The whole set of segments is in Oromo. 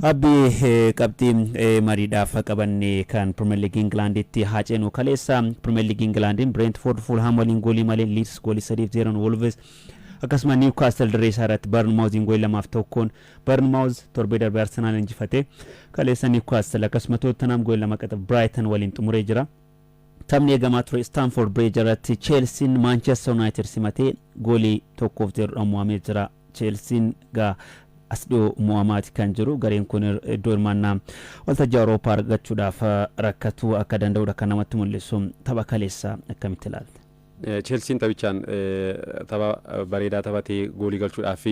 Abbi qabxii mariidhaaf qabanne kan Premier League Englanditti haaceenu kaleessa Premier League Englandin Brentford Fulham waliin goolii malee Leeds goolii 3-0 Wolves akkasuma Newcastle dirree isaarratti Bournemouth goolii 2-1 Bournemouth torbee darbe Arsenal injifate kaleessa Newcastle akkasuma Tottenham goolii 2 qaxaf Brighton waliin xumuree jira. Taphni eegamaa ture Stamford Bridge irratti Chelsea Manchester United simatee goolii 1-0 mo'amee jira. Chelsea gaa asdoo Muhammad kan jiru gareen kun iddoo hirmaannaa waltajjii Awurooppaa argachuudhaaf rakkatu akka danda'udha kan namatti mul'isu tapha kaleessa akkamitti ilaalta? Chelsea taphichaan tapha bareedaa taphatee goolii galchuudhaaf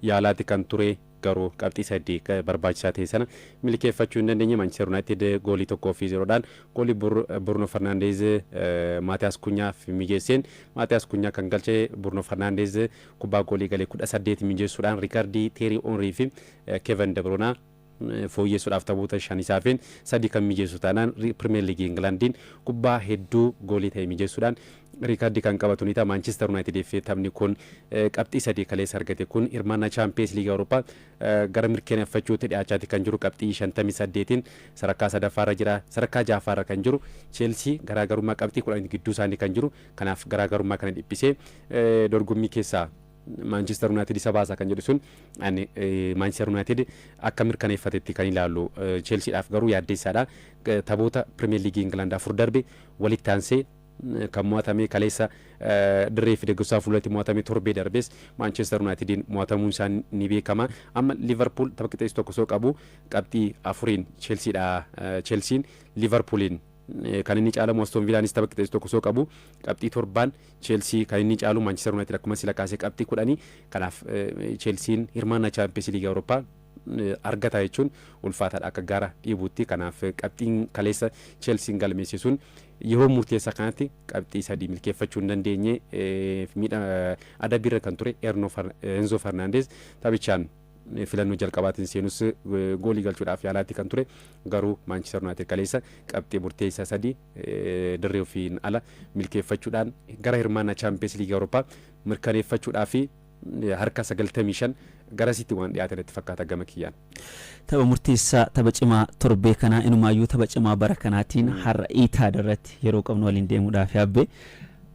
yaalaatti kan ture garuu qabxii 3 barbaachisaa ta'e sana milkeeffachuu hin dandeenye. Manchester United goolii 1-0dhaan goolii Bruno Fernandes Matheus Cunhaaf mijeesseen Matheus Cunha kan galche Bruno Fernandes kubbaa goolii galee 18 mijeessuudhaan Ricardi Thierry Henry fi Kevin De Bruyne fooyyessuudhaaf taphoota 5 isaafin 3 kan mijeessu taanaan Premier League Englandin kubbaa hedduu goolii ta'e mijeessuudhaan Ricardi kan qabatu ni ta'a. Manchester United fi taphni kun qabxii 3 kaleessa argate kun hirmaannaa Champions League Awurooppaa gara mirkaneeffachuutti dhiyaachaatti kan jiru qabxii 58tiin sadarkaa sadaffaarra jira. Sadarkaa ja'affaarra kan jiru Chelsea garaagarummaa qabxii 10 gidduu isaanii kan jiru. Kanaaf garaagarummaa kana dhiphisee dorgommii keessaa Manchester United isa baasa kan jedhu sun Manchester United akka mirkaneeffatetti kan ilaallu. Chelseadhaaf garuu yaaddeessaadha. Taphoota Premier League England afur darbe walitti aansee kan mo'atame kaleessa dirree fi deeggarsaa fuulatti mo'atame torbee darbees Manchester Unitedin mo'atamuun isaa ni beekama. Amma Liverpool tapha qixxeessu tokko soo qabu qabxii 4 Chelseadha. Chelsean Liverpoolin kan inni caalamu Aston Villaanis tapha qixxeessu tokko soo qabu qabxii 7 Chelsea kan inni caalu Manchester United akkuma sila kaasee qabxii 10. Kanaaf Chelsean hirmaannaa Champions League Awurooppaa argata jechuun ulfaataadha akka gara dhiibuutti. Kanaaf qabxiin kaleessa Chelsea galmeessisuun yeroo murteessaa kanatti qabxii 3 milkeeffachuu hin dandeenye adabbiirra kan ture Enzo Fernandez taphichaan filannoo jalqabaatiin seenus goolii galchuudhaaf yaalaatti kan ture garuu Manchester United kaleessa qabxii murteessaa 3 dirree ofiin ala milkeeffachuudhaan gara hirmaannaa Champions League Awurooppaa mirkaneeffachuudhaaf harka 95 garasitti waan dhiyaatanitti fakkaata gama kiyyaan. Tapha murteessaa tapha cimaa torbee kanaa inumaayyuu tapha cimaa bara kanaatiin har'a iitaa irratti yeroo qabnu waliin deemuudhaaf yaabbe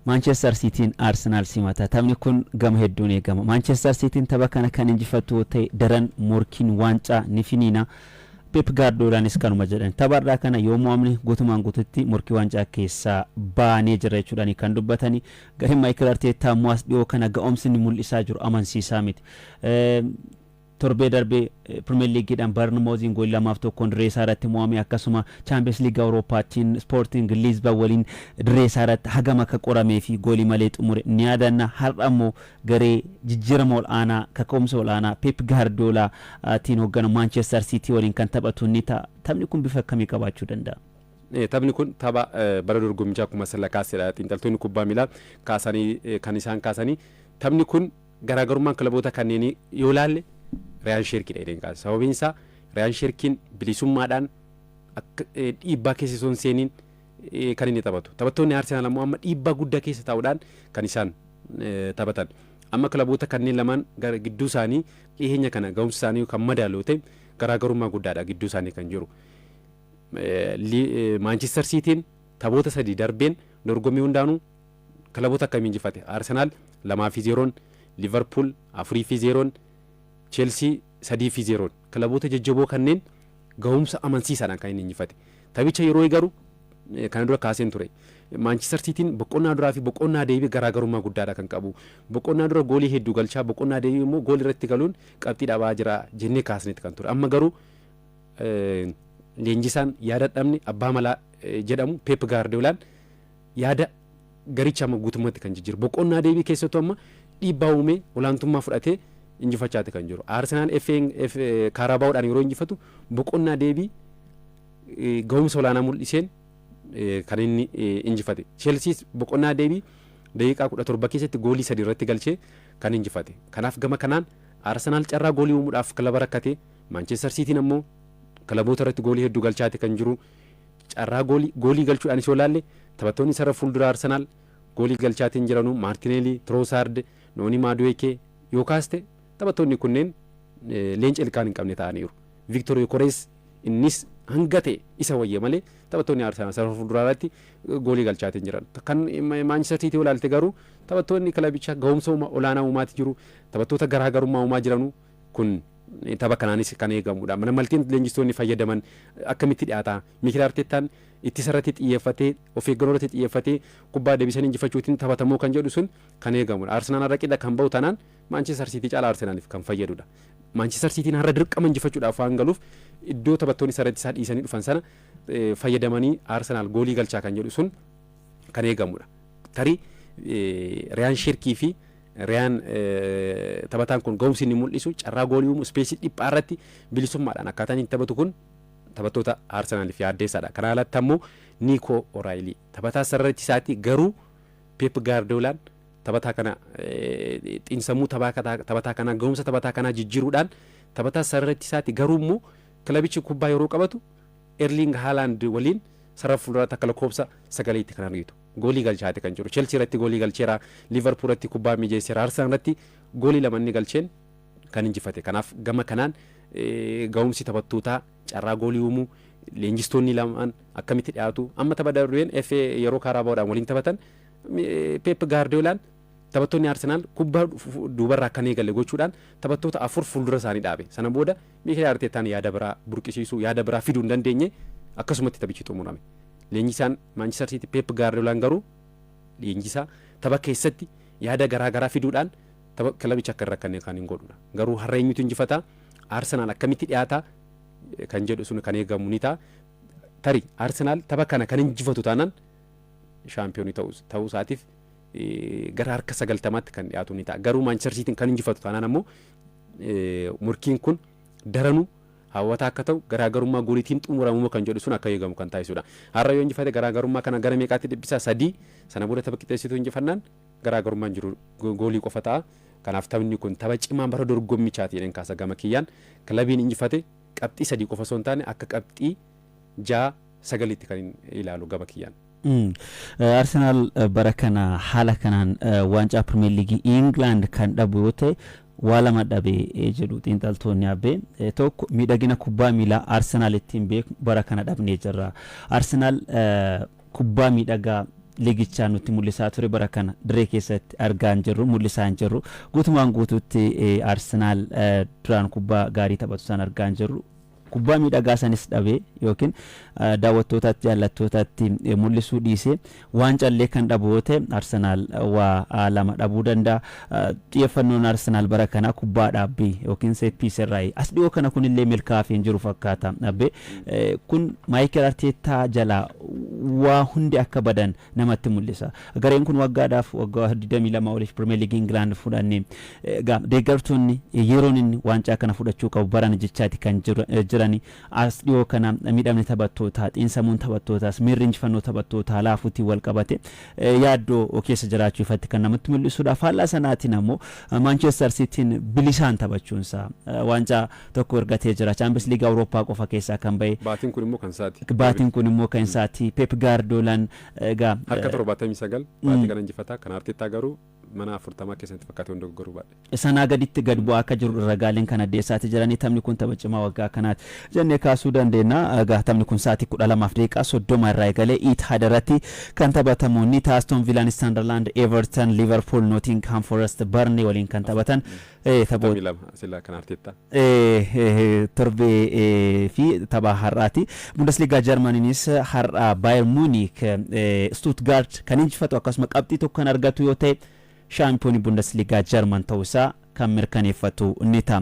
Manchester Cityin Arsenal simata. Taphni kun gama hedduun eegama. Manchester Cityin tapha kana kan injifatu ta'e daran morkiin waancaa ni finiina. Pep Guardiolaanis kanuma jedhan tapharraa kana yoo mo'amne guutumaan guututti morkii waancaa keessaa baanee jira jechuudhaan kan dubbatanii gahee Mikel Arteta mo'as dhiyoo kana ga'umsi mul'isaa jiru amansiisaa miti. Torbee darbe Premier League'dhaan Bournemouth goolii 2-1 dirree isaarratti mo'ame akkasuma Champions League Awurooppaatiin Sporting Lisbon waliin dirree isaarratti hagam akka qoramee fi goolii malee xumure ni yaadanna. Har'a immoo garee jijjiirama ol'aanaa kaka'umsa ol'aanaa Pep Guardiolaatiin hoogganu Manchester City waliin kan taphatu ni ta'a. Taphni kun bifa akkamii qabaachuu danda'a? Taphni kun tapha bara dorgommichaa akkuma sila kaasedha. Xiinxaltoonni kubbaa miilaa kaasanii kan isaan kaasanii taphni kun garaagarummaan kilaboota kanneenii yoo ilaalle Ryan Shirkin edeen kaasa. Sababiin isaa Ryan Shirkin bilisummaadhaan akka dhiibbaa keessa son seeniin kan inni taphatu. Taphattoonni Arsenal ammoo amma dhiibbaa guddaa keessa taa'uudhaan kan isaan taphatan. Amma kilaboota kanneen lamaan gara gidduu isaanii dhiyeenya kana ga'umsa isaanii kan madaaloo ta'e garaagarummaa guddaadha gidduu isaanii kan jiru. Manchester Cityin taphoota 3 darbeen dorgommii hundaanuu kilaboota akkamiin injifate? Arsenal 2-0, Liverpool 4-0, Chelsea 3-0 kilaboota jajjaboo kanneen ga'umsa amansiisaadhaan kan inni injifate. Taphicha yeroo eegaru kana dura kaaseen ture. Manchester Cityin boqonnaa duraa fi boqonnaa deebii garaagarummaa guddaadha kan qabu. Boqonnaa dura goolii hedduu galchaa, boqonnaa deebii immoo goolii irratti galuun qabxii dhabaa jira jennee kaasnetti kan ture. Amma garuu leenjisaan yaada dhabne abbaa malaa jedhamu Pep Guardiolaan yaada garicha amma guutummaatti kan jijjiiru. Boqonnaa deebii keessattuu amma dhiibbaa uumee olaantummaa fudhatee injifachaati kan jiru. Arsenal Karabaa'uudhaan yeroo injifatu boqonnaa deebii ga'umsa olaanaa mul'iseen kan inni injifate. Chelsea boqonnaa deebii daqiiqaa 17 keessatti goolii 3 irratti galchee kan injifate. Kanaaf gama kanaan Arsenal carraa goolii uumuudhaaf kilaba rakkate. Manchester Cityin ammoo kilaboota irratti goolii hedduu galchaate kan jiru. Carraa goolii galchuudhaanis yoo laalle taphattoonni sarara fuuldura Arsenal goolii galchaatiin jiranu Martinelli, Trossard, Noni Madueke yoo kaaste taphattoonni kunneen leenca ilkaan hin qabne ta'aniiru. Victor Yokeres innis hanga ta'e isa wayya malee taphattoonni Arsenal sarara fuulduraatti goolii galchaatiin jiran. Kan Manchester City ilaalte garuu taphattoonni kilabichaa ga'umsa olaanaa uumaati jiru. Taphattoota garaagarummaa uumaa jiranu kun tapha kanaanis kan eegamudha. Mana maltiin leenjistoonni fayyadaman akkamitti dhiyaata. Mikel Arteetaan itti sarratti xiyyeeffatee of eeggannoorratti xiyyeeffatee kubbaa deebisanii injifachuutiin taphatamoo kan jedhu sun kan eegamudha. Arsenal har'a qida kan bahu tanaan Manchester City caalaa Arsenaliif kan fayyadudha. Manchester Cityin har'a dirqama injifachuudhaaf waan galuuf iddoo taphattoonni sarratti isaa dhiisanii dhufan sana fayyadamanii Arsenal goolii galchaa kan jedhu sun kan eegamudha. Tarii Riyaan Sheerkii fi Riyaan taphataan kun ga'umsi inni mul'isu carraa goolii uumu ispeesii dhiphaa irratti bilisummaadhaan akkaataan inni taphatu kun taphattoota Arsenaliif yaaddeessaadha. Kana alatti ammoo Nico O'Reilly taphataa sarratti isaatti garuu Pep Guardiolaan taphataa kana xiinsammuu taphataa kana ga'umsa taphataa kana jijjiiruudhaan taphataa sarratti isaatti garuu immoo kilabichi kubbaa yeroo qabatu Erling Haaland waliin sarara fuulduraatti akka lakkoofsa 9 kan argitu. Goolii galchaate kan jiru. Chelsea irratti goolii galcheera, Liverpool irratti kubbaa mijeesseera, Arsenal irratti goolii lamanni galcheen kan injifate. Kanaaf gama kanaan ga'umsi taphattootaa carraa goolii uumuu leenjistoonni lamaan akkamitti dhiyaatu amma tapha darbeen FA yeroo Kaarabaodhaan waliin taphatan Pep Guardiolaan taphattoonni Arsenal kubbaa duubarraa kan eegalle gochuudhaan taphattoota 4 fuuldura isaanii dhaabe. Sana booda Mikel Arteetaan yaada biraa burqisiisuu yaada biraa fiduu hin dandeenye akkasumatti taphichi xumurame. Leenjisaan Manchester City Pep Guardiolaan garuu leenjisaa tapha keessatti yaada garaagaraa fiduudhaan tapha kilabicha akka irra kan hin godhudha. Garuu har'a eenyutu injifata Arsenal akkamitti dhiyaata kan jedhu sun kan eegamu ni ta'a. Tarii Arsenal tapha kana kan injifatu taanaan shaampiyoonii ta'uu isaatiif gara harka 90tti kan dhiyaatu ni ta'a. Garuu Manchester City kan injifatu taanaan ammoo murkiin kun daranuu hawwataa akka ta'u garaagarummaa gooliitiin xumuramuu kan jedhu sun akka eegamu kan taasisudha. Har'a yoo injifate garaagarummaa kana gara meeqaatti dhibbisaa 3 sana booda tapha qixxeessituu injifannaan garaagarummaan jiru goolii qofa ta'a. Kanaaf taphni kun tapha cimaa bara dorgommichaati jedheen kaasa gama kiyyaan kilabiin injifate qabxii 3 qofa osoo hin taane akka qabxii 6-9tti kan ilaalu gama kiyyaan. Arsenal bara kana haala kanaan waancaa Premier League England kan dhabu yoo ta'e waa lama dhabee jedhu xiinxaltoonni abbe tokko miidhagina kubbaa miilaa Arsenal ittiin beeku bara kana dhabnee jirra. Arsenal kubbaa miidhagaa liigichaan nutti mul'isaa ture bara kana diree keessatti argaa hin jirru mul'isaa hin jirru guutumaan guutuutti Arsenal duraan kubbaa gaarii taphatu san argaa hin jirru. Kubbaa miidhagaa sanis dhabee yookiin daawwattootaatti jaallattootaatti mul'isuu dhiisee waan callee kan dhabu yoo ta'e Arsenal waa lama dhabuu danda'a. Xiyyeeffannoon Arsenal bara kana kubbaa dhaabbii yookiin set piece irraa as dhiyoo kana kunillee milkaa'ee hin jiru fakkaata. Dhabbee kun Mikel Arteetaa jalaa waa hundi akka badan namatti mul'isa. Gareen kun waggaa 22 oliif Premier League England fudhannee deeggartoonni yeroon inni waancaa kana fudhachuu qabu barana jechaati kan jirani as dhiyoo kana miidhamni taphattootaa xiinsammuun taphattootaas miirri injifannoo taphattootaa laafuutti wal qabate yaaddoo keessa jiraachuu ifatti kan namatti mul'isudha. Faallaa sanaatiin ammoo Manchester Cityin bilisaan taphachuunsaa waancaa tokko ergatee jira. Champions League Awurooppaa qofa keessaa kan bahe baatiin kun immoo kan isaati. Baatiin kun immoo kan isaati. Pep Guardiolaan egaa harka 79 baatii kana injifataa kan Arteetaa garuu mana 40 keessatti fakkaatee hundi goggoruu baadhe. Sanaa gaditti gad bu'aa akka jiru ragaaleen kan addeessaati jiranii taphni kun tapha cimaa waggaa kanaati jennee kaasuu dandeenya. Egaa taphni kun sa'aatii 12:30 irraa eegalee Etihad irratti kan taphatamu ni ta'a. Aston Villa, Sunderland, Everton, Liverpool, Nottingham Forest, Burnley waliin kan taphatan taphoota sila kan Arteetaa torbee fi tapha har'aati. Bundesliga Jarmaniinis har'a Bayern Munich Stuttgart kan injifatu akkasuma qabxii tokko kan argatu yoo ta'e shaampiyoonii Bundesliga Jarman ta'uusaa kan mirkaneeffatu ni ta'a.